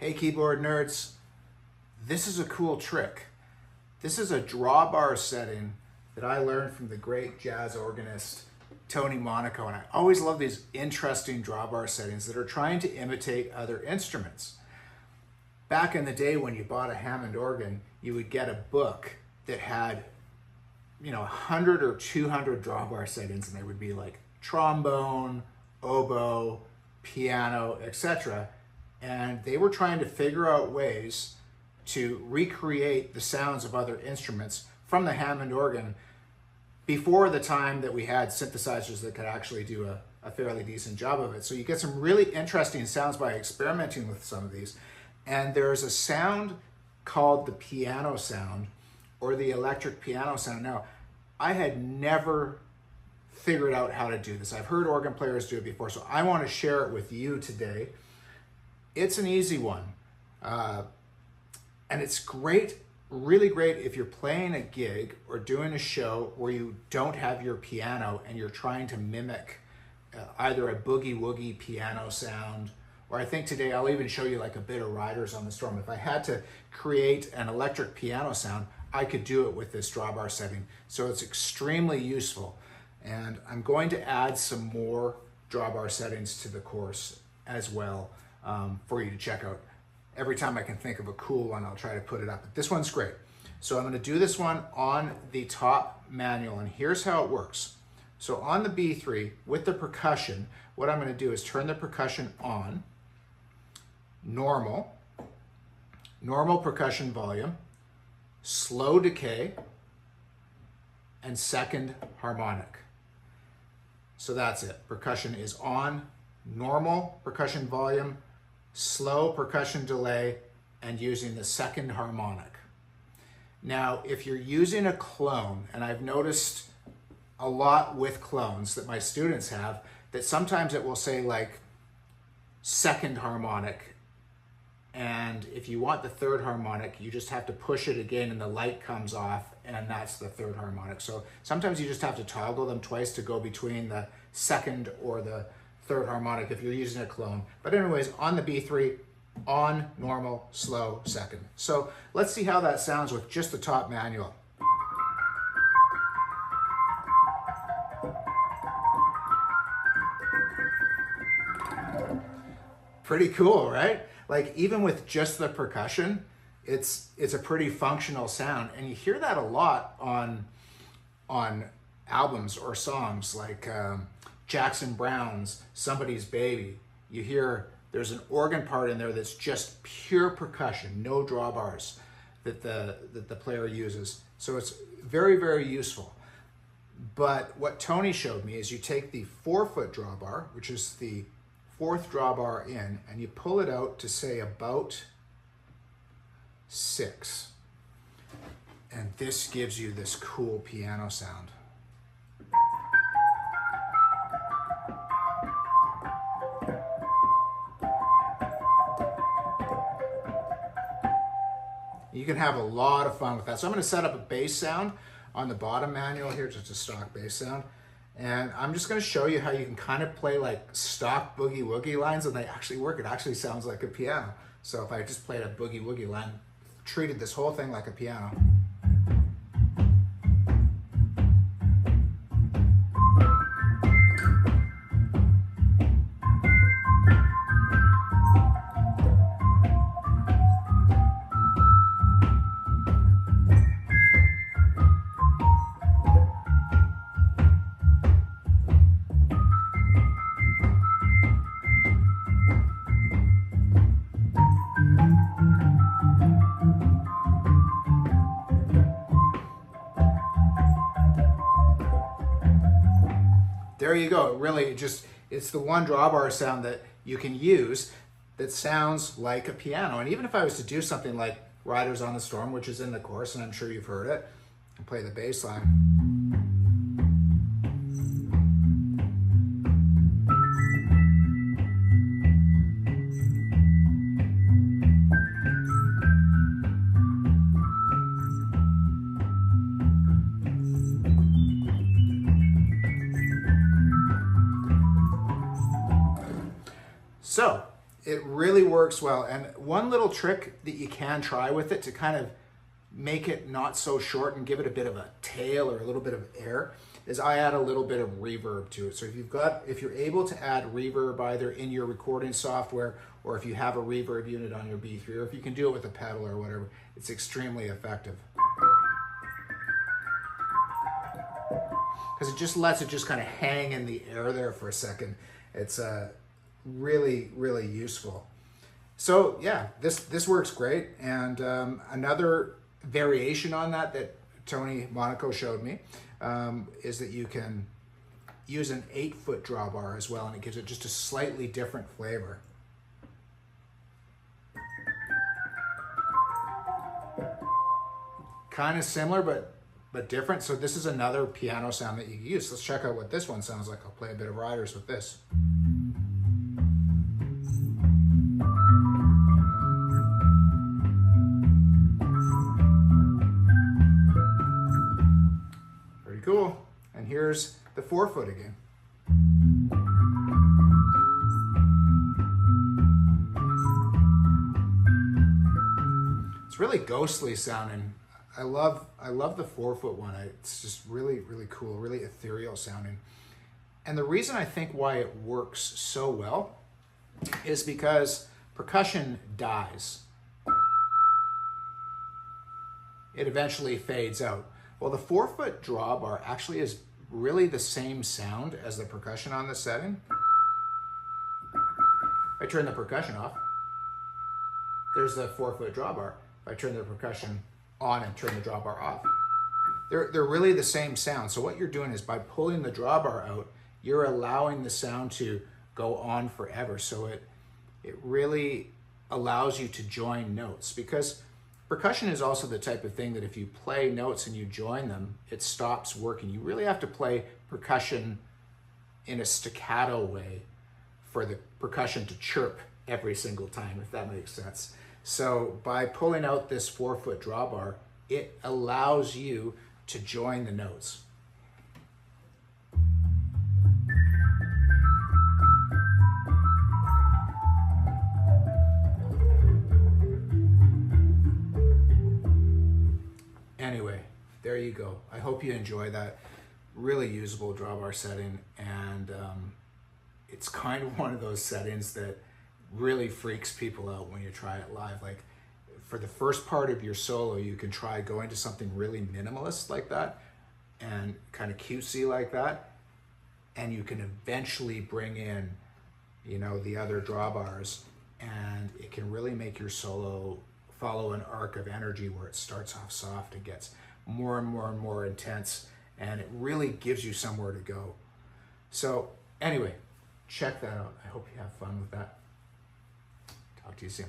Hey keyboard nerds, this is a cool trick. This is a drawbar setting that I learned from the great jazz organist Tony Monaco, and I always love these interesting drawbar settings that are trying to imitate other instruments. Back in the day when you bought a Hammond organ, you would get a book that had 100 or 200 drawbar settings, and they would be like trombone, oboe, piano, etc. And they were trying to figure out ways to recreate the sounds of other instruments from the Hammond organ before the time that we had synthesizers that could actually do a fairly decent job of it. So you get some really interesting sounds by experimenting with some of these. And there's a sound called the piano sound or the electric piano sound. Now, I had never figured out how to do this. I've heard organ players do it before, so I want to share it with you today. It's an easy one. And it's great, really great if you're playing a gig or doing a show where you don't have your piano and you're trying to mimic either a boogie-woogie piano sound, or I think today I'll even show you like a bit of Riders on the Storm. If I had to create an electric piano sound, I could do it with this drawbar setting. So it's extremely useful. And I'm going to add some more drawbar settings to the course as well for you to check out. Every time I can think of a cool one, I'll try to put it up. But this one's great. So I'm going to do this one on the top manual, and here's how it works. So on the B3, with the percussion, what I'm going to do is turn the percussion on, normal percussion volume, slow decay, and second harmonic. So that's it. Percussion is on, normal percussion volume, slow percussion delay, and using the second harmonic. Now, if you're using a clone, and I've noticed a lot with clones that my students have, that sometimes it will say like second harmonic, and if you want the third harmonic, you just have to push it again and the light comes off, and that's the third harmonic. So sometimes you just have to toggle them twice to go between the second or the third harmonic if you're using a clone. But anyways, on the B3, on, normal, slow, second. So let's see how that sounds with just the top manual. Pretty cool, right? Like even with just the percussion, it's a pretty functional sound, and you hear that a lot on albums or songs like Jackson Browne's Somebody's Baby. You hear there's an organ part in there that's just pure percussion, no drawbars that the player uses. So it's very, very useful. But what Tony showed me is you take the 4-foot drawbar, which is the 4th drawbar in, and you pull it out to say about 6. And this gives you this cool piano sound. You can have a lot of fun with that. So I'm going to set up a bass sound on the bottom manual here, just a stock bass sound. And I'm just going to show you how you can kind of play like stock boogie-woogie lines, and they actually work. It actually sounds like a piano. So if I just played a boogie-woogie line, treated this whole thing like a piano. There you go. It really it's the one drawbar sound that you can use that sounds like a piano. And even if I was to do something like Riders on the Storm, which is in the course, and I'm sure you've heard it, and play the bass line. So It really works well. And one little trick that you can try with it to kind of make it not so short and give it a bit of a tail or a little bit of air is I add a little bit of reverb to it. So if you're able to add reverb either in your recording software, or if you have a reverb unit on your B3, or if you can do it with a pedal or whatever, it's extremely effective. Because it just lets it just kind of hang in the air there for a second. It's really, really useful. So yeah, this works great. And another variation on that Tony Monaco showed me is that you can use an 8-foot drawbar as well, and it gives it just a slightly different flavor. Kind of similar, but different. So this is another piano sound that you can use. Let's check out what this one sounds like. I'll play a bit of Riders with this. Pretty cool. And here's the 4-foot again. It's really ghostly sounding. I love the 4-foot one. It's just really, really cool, really ethereal sounding. And the reason I think why it works so well is because percussion dies. It eventually fades out. Well, the 4-foot drawbar actually is really the same sound as the percussion on this setting. If I turn the percussion off, there's the 4-foot drawbar. If I turn the percussion on and turn the drawbar off, they're really the same sound. So what you're doing is by pulling the drawbar out, you're allowing the sound to go on forever. So it really allows you to join notes, because percussion is also the type of thing that if you play notes and you join them, it stops working. You really have to play percussion in a staccato way for the percussion to chirp every single time, if that makes sense. So by pulling out this 4-foot drawbar, it allows you to join the notes. Anyway, there you go. I hope you enjoy that. Really usable drawbar setting, and it's kind of one of those settings that really freaks people out when you try it live. Like for the first part of your solo, you can try going to something really minimalist like that and kind of cutesy like that, and you can eventually bring in, you know, the other drawbars, and it can really make your solo follow an arc of energy where it starts off soft and gets more and more and more intense, and it really gives you somewhere to go. So anyway, check that out. I hope you have fun with that. Talk to you soon.